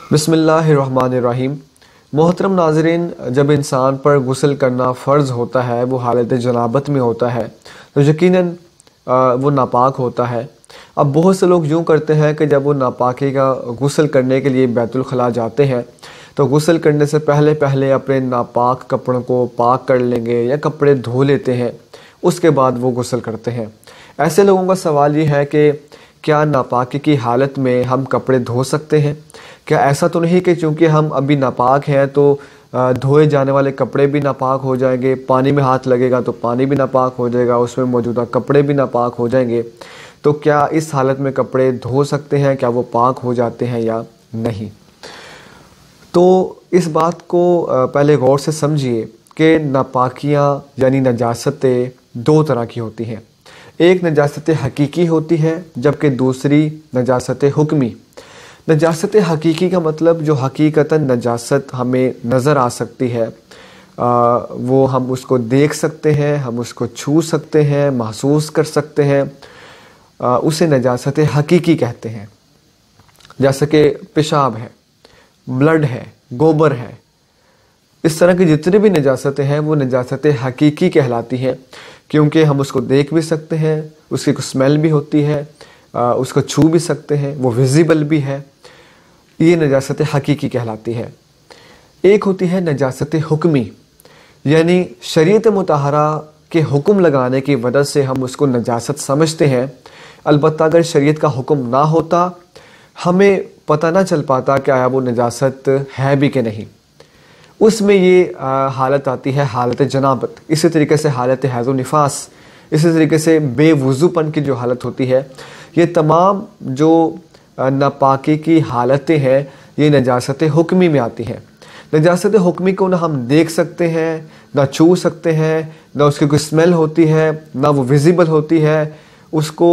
बिस्मिल्लाहिर्रहमानिर्रहीम। मोहतरम नाज़रीन, जब इंसान पर गुस्ल करना फ़र्ज़ होता है, वो हालत जनाबत में होता है, तो यकीनन वो नापाक होता है। अब बहुत से लोग यूँ करते हैं कि जब वो नापाकी का गुस्ल करने के लिए बैतुल खला जाते हैं तो गुस्ल करने से पहले पहले अपने नापाक कपड़ों को पाक कर लेंगे या कपड़े धो लेते हैं, उसके बाद वो गुस्ल करते हैं। ऐसे लोगों का सवाल ये है कि क्या नापाकी की हालत में हम कपड़े धो सकते हैं? क्या ऐसा तो नहीं कि चूँकि हम अभी नापाक हैं तो धोए जाने वाले कपड़े भी नापाक हो जाएंगे, पानी में हाथ लगेगा तो पानी भी नापाक हो जाएगा, उसमें मौजूदा कपड़े भी नापाक हो जाएंगे। तो क्या इस हालत में कपड़े धो सकते हैं? क्या वो पाक हो जाते हैं या नहीं? तो इस बात को पहले गौर से समझिए कि नापाकियाँ यानी नजासतें दो तरह की होती हैं। एक नजासत हकीकी होती है, जबकि दूसरी नजासत हुक्मी। नजासत हकीकी का मतलब जो हकीकतन नजासत हमें नज़र आ सकती है, वो हम उसको देख सकते हैं, हम उसको छू सकते हैं, महसूस कर सकते हैं, उसे नजासत हकीकी कहते हैं। जैसे कि पेशाब है, ब्लड है, गोबर है, इस तरह की जितनी भी नजासतें हैं वो नजासत हकीकी कहलाती हैं, क्योंकि हम उसको देख भी सकते हैं, उसकी कुछ स्मेल भी होती है, उसको छू भी सकते हैं, वो विजिबल भी है। ये नजासत हकीकी कहलाती है। एक होती है नजासत हुक्मी, यानी शरीयत मुताहरा के हुक्म लगाने की वजह से हम उसको नजासत समझते हैं। अलबत्ता अगर शरीयत का हुक्म ना होता, हमें पता ना चल पाता कि आया वो नजासत है भी कि नहीं। उसमें ये हालत आती है हालत जनाबत, इसी तरीके से हालत हैज़ो निफास, इसी तरीके से बेवुज़ूपन की जो हालत होती है। ये तमाम जो नापाकी की हालतें हैं ये नजासत हुक्मी में आती हैं। नजासत हुक्मी को ना हम देख सकते हैं, ना छू सकते हैं, ना उसकी कोई स्मेल होती है, ना वो विजिबल होती है, उसको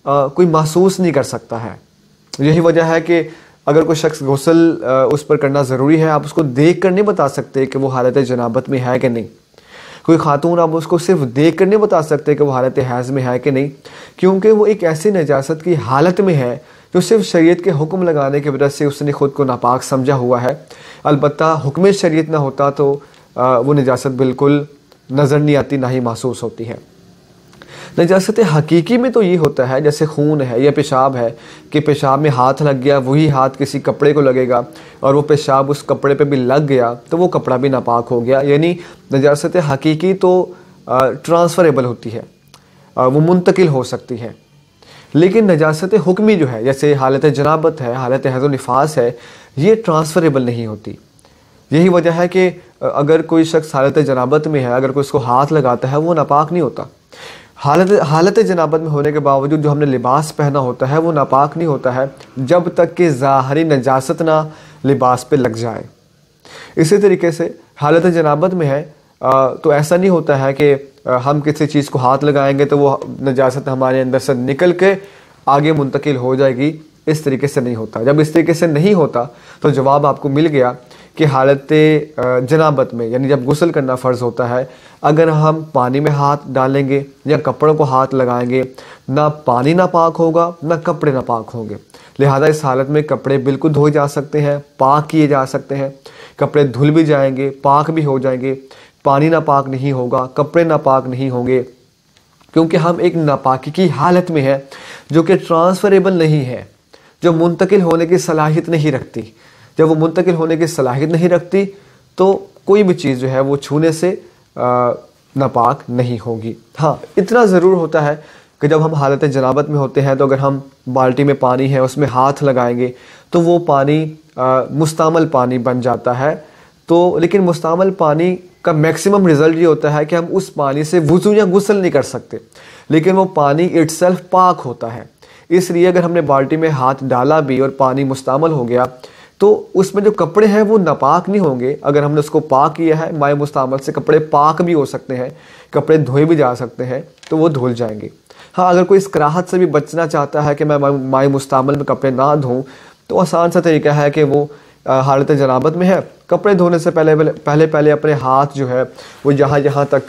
कोई महसूस नहीं कर सकता है। यही वजह है कि अगर कोई शख्स गुस्ल उस पर करना ज़रूरी है, आप उसको देख कर नहीं बता सकते कि वो हालत जनाबत में है कि नहीं। कोई खातून, आप उसको सिर्फ देख कर नहीं बता सकते कि वो हालत हैज़ में है कि नहीं, क्योंकि वो एक ऐसी नजासत की हालत में है जो सिर्फ शरीयत के हुक्म लगाने की वजह से उसने ख़ुद को नापाक समझा हुआ है। अलबत्ता हुक्म शरीयत ना होता तो वो नजासत बिल्कुल नज़र नहीं आती, ना ही महसूस होती है। नजासत हकीकी में तो ये होता है, जैसे खून है या पेशाब है, कि पेशाब में हाथ लग गया, वही हाथ किसी कपड़े को लगेगा और वो पेशाब उस कपड़े पे भी लग गया तो वो कपड़ा भी नापाक हो गया। यानी नजासत हकीकी तो ट्रांसफ़रेबल होती है, वो मुंतकिल हो सकती है। लेकिन नजासत हुक्मी जो है, जैसे हालत जनाबत है, हालत हैज़ो निफास है, ये ट्रांसफ़रेबल नहीं होती। यही वजह है कि अगर कोई शख्स हालत जनाबत में है, अगर कोई उसको हाथ लगाता है, वो नापाक नहीं होता। हालत जनाबत में होने के बावजूद जो हमने लिबास पहना होता है वो नापाक नहीं होता है, जब तक कि ज़ाहरी नजासत ना लिबास पे लग जाए। इसी तरीके से हालत जनाबत में है तो ऐसा नहीं होता है कि हम किसी चीज़ को हाथ लगाएंगे तो वो नजासत हमारे अंदर से निकल के आगे मुंतकिल हो जाएगी। इस तरीके से नहीं होता। जब इस तरीके से नहीं होता तो जवाब आपको मिल गया कि हालत जनाबत में, यानी जब गुस्ल करना फ़र्ज़ होता है, अगर हम पानी में हाथ डालेंगे या कपड़ों को हाथ लगाएंगे, ना पानी नापाक होगा ना कपड़े नापाक होंगे। लिहाजा इस हालत में कपड़े बिल्कुल धोए जा सकते हैं, पाक किए जा सकते हैं, कपड़े धुल भी जाएंगे, पाक भी हो जाएंगे, पानी नापाक नहीं होगा, कपड़े नापाक नहीं होंगे, क्योंकि हम एक नापाकी की हालत में है जो कि ट्रांसफ़रेबल नहीं है, जो मुंतकिल होने की सलाहियत नहीं रखती। जब वो मुंतकिल होने की सलाहियत नहीं रखती तो कोई भी चीज़ जो है वो छूने से नापाक नहीं होगी। हाँ, इतना ज़रूर होता है कि जब हम हालत जनाबत में होते हैं तो अगर हम बाल्टी में पानी है उसमें हाथ लगाएंगे तो वो पानी मुस्तामल पानी बन जाता है। तो लेकिन मुस्तामल पानी का मैक्सिमम रिज़ल्ट ये होता है कि हम उस पानी से वुज़ू या गुस्ल नहीं कर सकते, लेकिन वो पानी इट्सेल्फ पाक होता है। इसलिए अगर हमने बाल्टी में हाथ डाला भी और पानी मुस्तामल हो गया तो उसमें जो कपड़े हैं वो नापाक नहीं होंगे। अगर हमने उसको पाक किया है, माए मुस्तामल से कपड़े पाक भी हो सकते हैं, कपड़े धोए भी जा सकते हैं, तो वो धुल जाएंगे। हाँ, अगर कोई इस कराहत से भी बचना चाहता है कि मैं माए मुस्तामल में कपड़े ना धोऊं, तो आसान सा तरीका है कि वो हालत जनाबत में है, कपड़े धोने से पहले अपने हाथ जो है वो यहाँ तक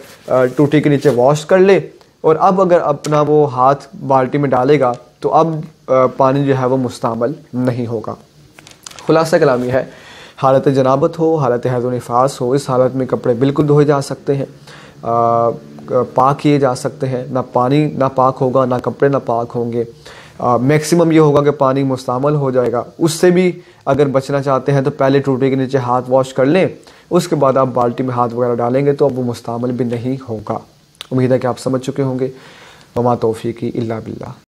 टूटी के नीचे वॉश कर ले, और अब अगर अपना वो हाथ बाल्टी में डालेगा तो अब पानी जो है वो मुस्तामल नहीं होगा। खुलासा कलामी है, हालत जनाबत हो, हालत हैज़ व निफास हो, इस हालत में कपड़े बिल्कुल धोए जा सकते हैं, पाक किए जा सकते हैं। ना पानी ना पाक होगा, ना कपड़े ना पाक होंगे। मैक्सिमम ये होगा कि पानी मुस्तअमल हो जाएगा। उससे भी अगर बचना चाहते हैं तो पहले टूटी के नीचे हाथ वॉश कर लें, उसके बाद आप बाल्टी में हाथ वगैरह डालेंगे तो अब वो मुस्तअमल भी नहीं होगा। उम्मीद है कि आप समझ चुके होंगे। वमा तौफीकी इल्ला बिल्लाह।